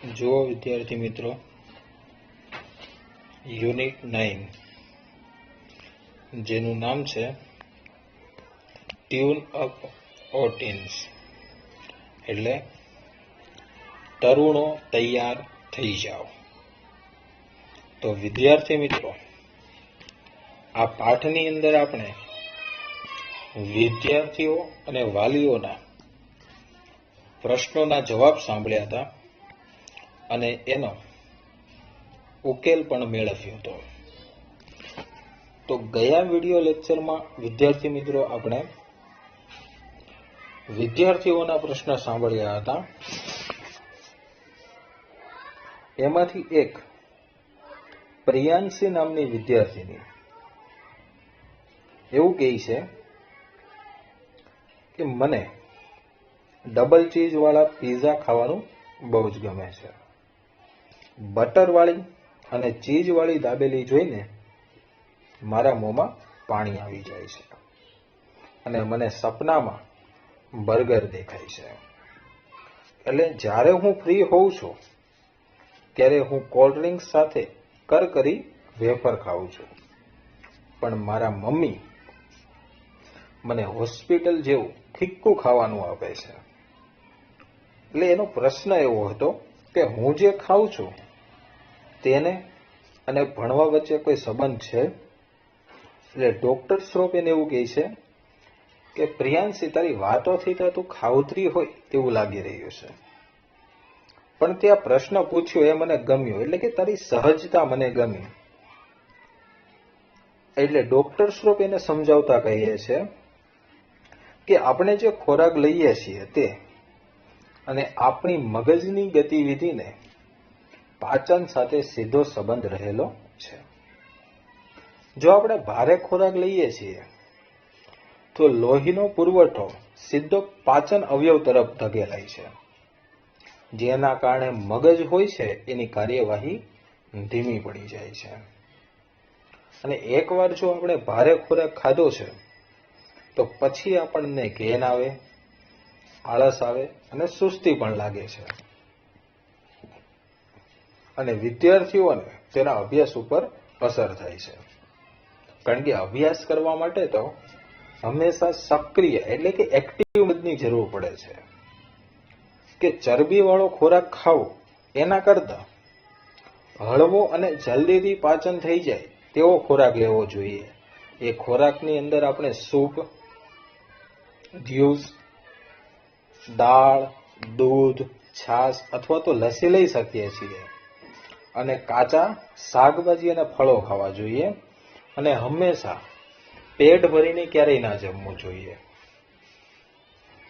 જો વિદ્યાર્થી મિત્રો યુનિટ 9 જેનું નામ છે ટ્યુન અપ ઓટીન્સ એટલે તરુણો તૈયાર થઈ જાઓ। તો વિદ્યાર્થી મિત્રો આ પાઠની અંદર આપણે વિદ્યાર્થીઓ અને વાલીઓના પ્રશ્નોના જવાબ સાંભળ્યા હતા અને એનો ઉકેલ પણ મેળવ્યો હતો। તો ગયા વિડિયો લેક્ચરમાં વિદ્યાર્થી મિત્રો આપણે વિદ્યાર્થીઓના પ્રશ્ન સાંભળ્યા હતા। એમાંથી એક પ્રિયાંશી નામની વિદ્યાર્થીની એવું કહે છે કે મને ડબલ ચીઝ વાળા પિઝા ખાવાનું બહુ જ ગમે છે। બટર વાળી અને ચીઝ વાળી દાબેલી જોઈને મારા મોંમાં પાણી આવી જાય છે અને મને સપનામાં બર્ગર દેખાય છે। એટલે જ્યારે હું ફ્રી હોઉં છું ત્યારે હું કોલ્ડ ડ્રિંક્સ સાથે કરકરી વેફર ખાઉં છું, પણ મારા મમ્મી મને હોસ્પિટલ જેવું ફિક્કું ખાવાનું આપે છે। એટલે એનો પ્રશ્ન એવો હતો કે હું જે ખાઉં છું તેને અને ભણવા વચ્ચે કોઈ સંબંધ છે? એટલે ડોક્ટર શ્રોફ એને એવું કહે છે કે પ્રિયાંશી, તારી વાતોથી તો તું ખાઉતરી હોય એવું લાગી રહ્યું છે, પણ તે આ પ્રશ્ન પૂછ્યો એ મને ગમ્યો, એટલે કે તારી સહજતા મને ગમી। એટલે ડોક્ટર શ્રોફ એને સમજાવતા કહીએ છે કે આપણે જે ખોરાક લઈએ છીએ તે અને આપણી મગજની ગતિવિધિને પાચન સાથે સીધો સંબંધ રહેલો છે। જો આપણે ભારે ખોરાક લઈએ છીએ તો લોહીનો પુરવઠો સીધો પાચન અવયવ તરફ ધકેલાય છે, જેના કારણે મગજ હોય છે એની કાર્યવાહી ધીમી પડી જાય છે। અને એકવાર જો આપણે ભારે ખોરાક ખાધો છે તો પછી આપણને ઘેન આવે, આળસ આવે અને સુસ્તી પણ લાગે છે। અને વિદ્યાર્થીઓને તેના અભ્યાસ ઉપર અસર થાય છે, કારણ કે અભ્યાસ કરવા માટે તો હંમેશા સક્રિય એટલે કે એક્ટિવ મગજની જરૂર પડે છે। કે ચરબીવાળો ખોરાક ખાવો એના કરતા હળવો અને જલ્દીથી પાચન થઈ જાય તેવો ખોરાક લેવો જોઈએ। એ ખોરાકની અંદર આપણે સૂપ, જ્યુસ, દાળ, દૂધ, છાશ અથવા તો લસ્સી લઈ શકીએ છીએ અને કાચા શાકભાજી અને ફળો ખાવા જોઈએ અને હંમેશા પેટ ભરીને ક્યારેય ના જમવું જોઈએ,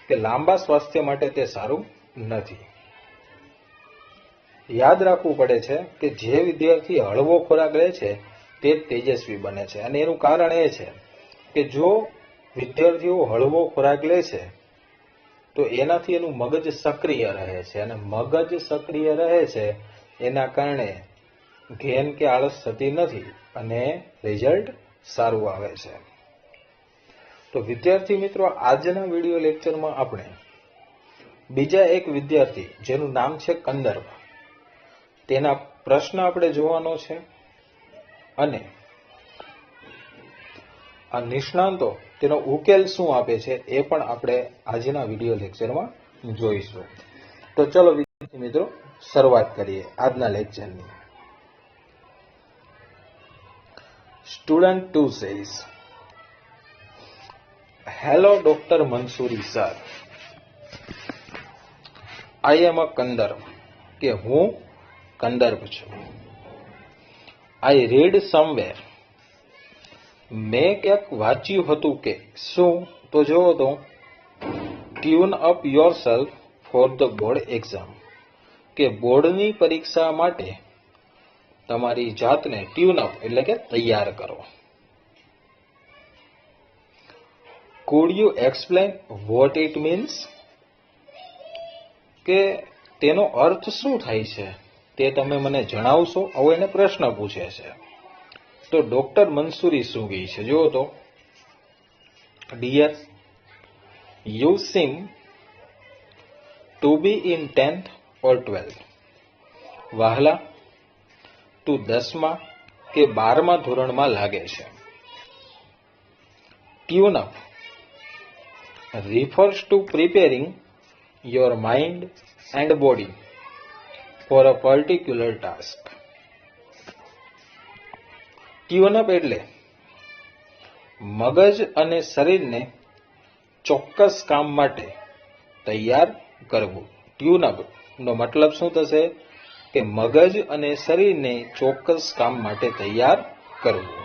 કે લાંબા સ્વાસ્થ્ય માટે તે સારું નથી। યાદ રાખવું પડે છે કે જે વિદ્યાર્થી હળવો ખોરાક લે છે તે તેજસ્વી બને છે, અને એનું કારણ એ છે કે જો વિદ્યાર્થીઓ હળવો ખોરાક લે છે તો એનાથી એનું મગજ સક્રિય રહે છે, અને મગજ સક્રિય રહે છે એના કારણે ઘેન કે આળસ થતી નથી અને રિઝલ્ટ સારું આવે છે। તો વિદ્યાર્થી મિત્રો આજના વિડિયો લેક્ચરમાં આપણે બીજા એક વિદ્યાર્થી જેનું નામ છે કંદર્પ તેના પ્રશ્ન આપણે જોવાનો છે અને આ નિષ્ણાંતો તેનો ઉકેલ શું આપે છે એ પણ આપણે આજના વિડિયો લેક્ચરમાં જોઈશું। તો ચલો વિદ્યાર્થી મિત્રો શરૂઆત કરીએ આજના લેક્ચરની। Student 2 says, hello doctor Mansuri sir, I am a Kandarp, કે હું કંદર્પ છું। આઈ રીડ સમવેર, મેં ક્યાંક વાંચ્યું હતું કે, શું? તો જોવો તો tune up yourself for the board exam, કે બોર્ડની પરીક્ષા માટે તમારી જાતને ટ્યુન અપ એટલે કે તૈયાર કરો। Food you explain what it means, કે તેનો અર્થ શું થાય છે તે તમે મને જણાવશો? આવો એને પ્રશ્ન પૂછે છે। તો ડોક્ટર મંસૂરી શું કહે છે જુઓ તો, dear, you seem to be in 10th or 12th. વહાલા, તું 10મા કે 12મા ધોરણમાં લાગે છે. Tune up refers to preparing your mind and body for a particular task. Tune up એટલે મગજ અને શરીરને ચોક્કસ કામ માટે તૈયાર કરવું. ટ્યુન અપ નો મતલબ શું થશે કે મગજ અને શરીરને ચોક્કસ કામ માટે તૈયાર કરવું.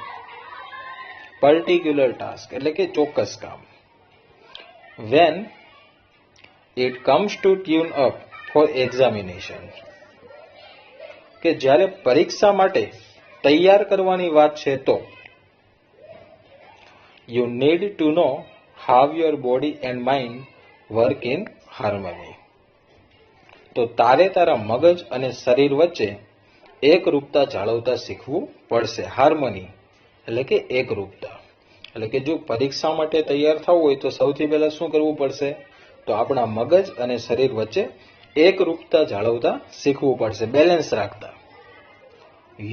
પર્ટિક્યુલર ટાસ્ક એટલે કે ચોક્કસ કામ. When it comes to tune up for examination, કે જ્યારે પરીક્ષા માટે તૈયાર કરવાની વાત છે તો you need to know how your body and mind work in harmony. તો તારે તારા મગજ અને શરીર વચ્ચે એકરૂપતા જાળવતા શીખવું પડશે. હાર્મની એટલે કે એકરૂપતા. એટલે કે જો પરીક્ષા માટે તૈયાર થવું હોય તો સૌથી પહેલા શું કરવું પડશે? તો આપણા મગજ અને શરીર વચ્ચે એકરૂપતા જાળવતા શીખવું પડશે, બેલેન્સ રાખતા.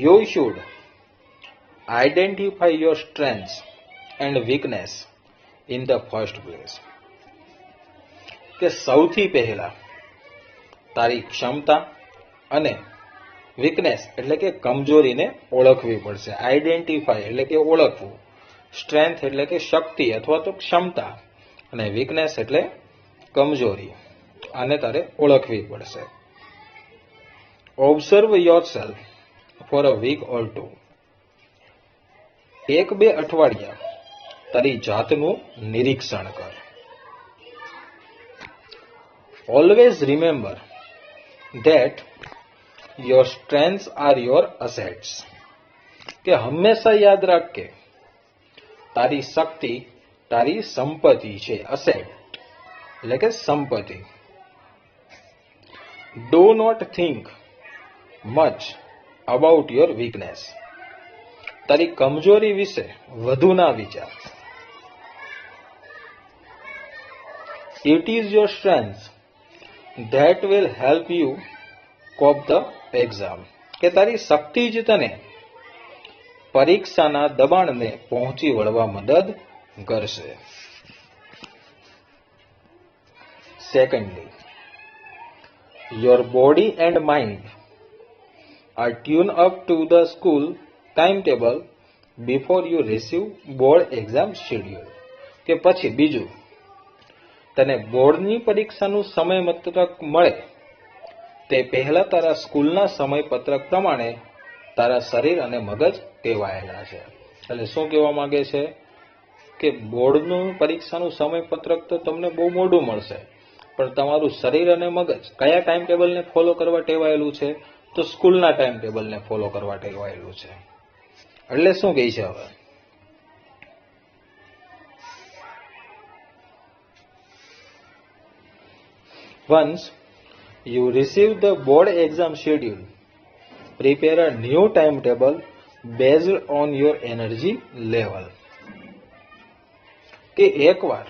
You should identify your strengths and weakness in the first place. કે સૌથી પહેલા તારી ક્ષમતા અને વીકનેસ એટલે કે કમજોરીને ઓળખવી પડશે. આઈડેન્ટિફાય એટલે કે ઓળખવું, સ્ટ્રેન્થ એટલે કે શક્તિ અથવા તો ક્ષમતા, અને વીકનેસ એટલે કમજોરી. આને તારે ઓળખવી પડશે. Observe yourself for a week or two. 1-2 અઠવાડિયા તારી જાતનું નિરીક્ષણ કર. Always remember that your strengths are your assets. કે હંમેશા યાદ રાખ કે તારી શક્તિ તારી સંપત્તિ છે. અસેટ એટલે કે સંપત્તિ. Do not think much about your weakness. તારી કમજોરી વિશે વધુ ના વિચાર. It is your strength that will help you cope the exam. કે તારી શક્તિ જ તને પરીક્ષાના દબાણને પહોંચી વળવા મદદ કરશે. Secondly, your body and mind are tuned up to the school timetable before you receive board exam schedule. કે પછી બીજું, તને બોર્ડની પરીક્ષાનું સમયપત્રક મળે તે પહેલા તારા સ્કૂલના સમયપત્રક પ્રમાણે તારા શરીર અને મગજ ટેવાયેલા છે. એટલે શું કહેવા માંગે છે કે બોર્ડનું પરીક્ષાનું સમયપત્રક તો તમને બહુ મોડું મળશે, પણ તમારું શરીર અને મગજ કયા ટાઈમ ટેબલને ફોલો કરવા ટેવાયેલું છે? તો સ્કૂલના ટાઈમ ટેબલને ફોલો કરવા ટેવાયેલું છે. એટલે શું કહે છે હવે? Once you receive the board exam schedule, prepare a new timetable based on your energy level. કે એકવાર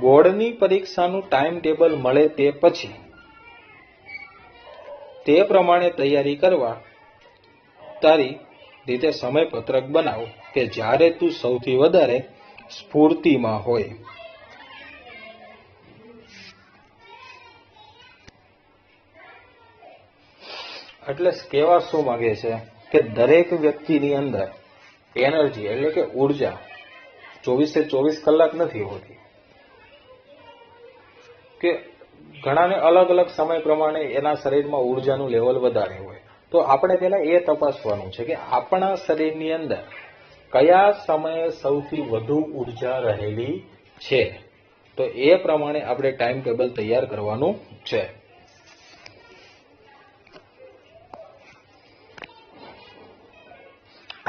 બોર્ડની પરીક્ષાનું ટાઈમ ટેબલ મળે તે પછી તે પ્રમાણે તૈયારી કરવા તારી રીતે સમયપત્રક બનાવ કે જ્યારે તું સૌથી વધારે સ્ફૂર્તિમાં હોય. એટલે કહેવા શું માંગે છે કે દરેક વ્યક્તિની અંદર એનર્જી એટલે કે ઉર્જા 24 કલાક નથી હોતી. કે ઘણાને અલગ અલગ સમય પ્રમાણે એના શરીરમાં ઉર્જાનું લેવલ વધારે હોય. તો આપણે પહેલા એ તપાસવાનું છે કે આપણા શરીરની અંદર કયા સમયે સૌથી વધુ ઉર્જા રહેલી છે. તો એ પ્રમાણે આપણે ટાઈમ ટેબલ તૈયાર કરવાનું છે.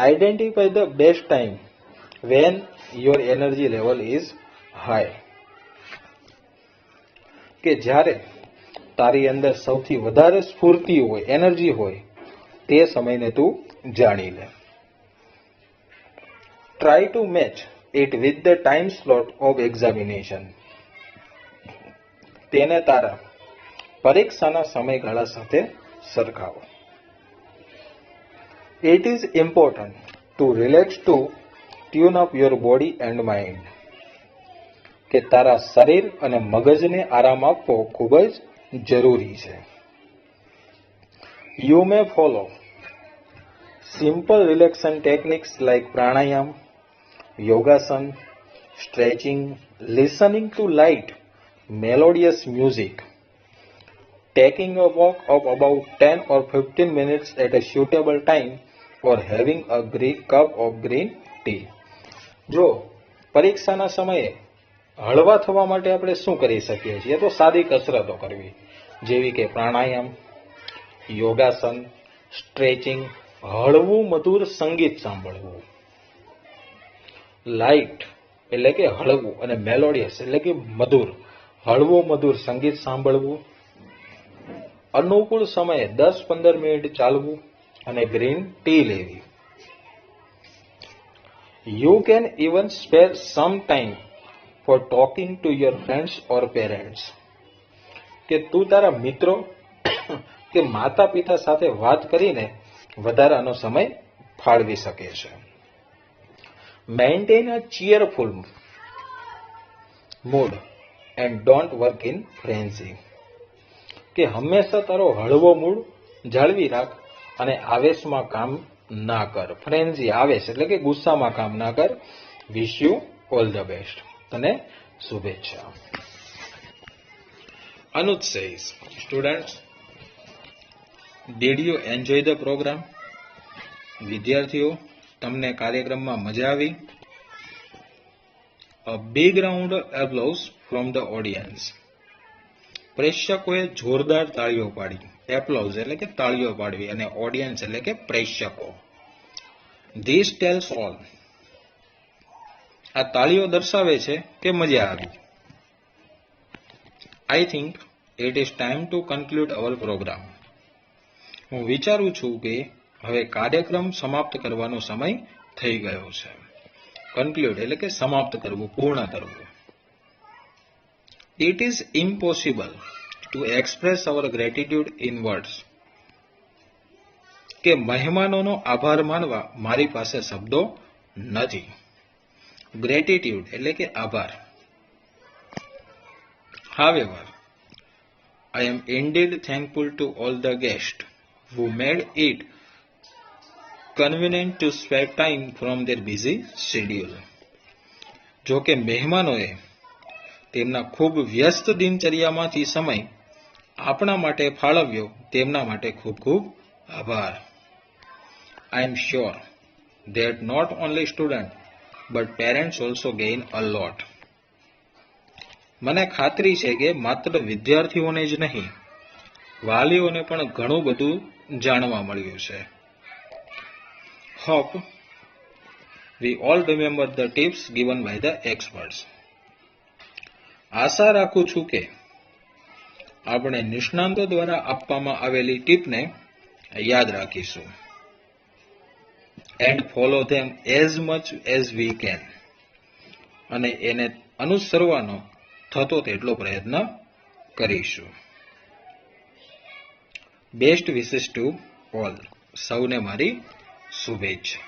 Identify the best time when your energy level is high. કે જ્યારે તારી અંદર સૌથી વધારે સ્ફૂર્તિ હોય, એનર્જી હોય, તે સમયને તું જાણી લે. Try to match it with the time slot of examination. તેને તારા પરીક્ષાના સમયગાળા સાથે સરખાવો. It is important to relax to tune up your body and mind. કે તારા શરીર અને મગજને આરામ આપવો ખૂબ જ જરૂરી છે. You may follow simple relaxation techniques like pranayam, yogasan, stretching, listening to light, melodious music, taking a walk of about 10 or 15 minutes at a suitable time, or having a cup of green tea. જો પરીક્ષાના સમયે હળવા થવા માટે આપણે શું કરી શકીએ છીએ? તો સાદી કસરતો કરવી, જેવી કે પ્રાણાયામ, યોગાસન, સ્ટ્રેચિંગ, હળવું મધુર સંગીત સાંભળવું. લાઇટ એટલે કે હળવું અને મેલોડિયસ એટલે કે મધુર, હળવું મધુર સંગીત સાંભળવું. અનુકૂળ સમયે 10-15 મિનિટ ચાલવું અને ગ્રીન ટી લેવી. You can even spare some time for talking to your friends or parents. કે તું તારા મિત્રો કે માતા પિતા સાથે વાત કરીને વધારાનો સમય ફાળવી શકે છે. Maintain a cheerful mood and don't work in frenzy. કે હંમેશા તારો હળવો મૂડ જાળવી રાખ અને આવેશમાં કામ ના કર. ફ્રેન્ઝી, આવેશ એટલે કે ગુસ્સામાં કામ ના કર. Wish you all the best. તને શુભેચ્છા. Anuj says, students, did you enjoy the program? વિદ્યાર્થીઓ, તમને કાર્યક્રમમાં મજા આવી? A big round of applause from the audience. પ્રેક્ષકોએ જોરદાર તાળીઓ પાડી. એપ્લોઝ એટલે કે તાળીઓ પાડવી અને ઓડિયન્સ એટલે કે પ્રેક્ષકો. This tells all. આ તાળીઓ દર્શાવે છે કે મજા આવી. I think it is time to conclude our program. હું વિચારું છું કે હવે કાર્યક્રમ સમાપ્ત કરવાનો સમય થઈ ગયો છે. કન્ક્લુડ એટલે કે સમાપ્ત કરવું, પૂર્ણ કરવું. It is impossible to express our gratitude in words. કે મહેમાનોનો આભાર માનવા મારી પાસે શબ્દો નથી. ગ્રેટિટ્યુડ એટલે કે આભાર. However, I am indeed thankful to all the guests who made it convenient to spare time from their busy schedule. જો કે મહેમાનોએ તેમના ખૂબ વ્યસ્ત દિનચર્યામાંથી સમય આપણા માટે ફાળવ્યો, તેમના માટે ખૂબ ખૂબ આભાર. I am sure that not only students but parents also gain a lot. મને ખાતરી છે કે માત્ર વિદ્યાર્થીઓને જ નહીં, વાલીઓને પણ ઘણું બધું જાણવા મળ્યું છે. Hope we all remember the tips given by the experts. આશા રાખું છું કે આપણે નિષ્ણાંતો દ્વારા આપવામાં આવેલી ટીપને યાદ રાખીશું. And follow them as much as we can. અને એને અનુસરવાનો થતો તેટલો પ્રયત્ન કરીશું. Best wishes to all. સૌને મારી શુભેચ્છા.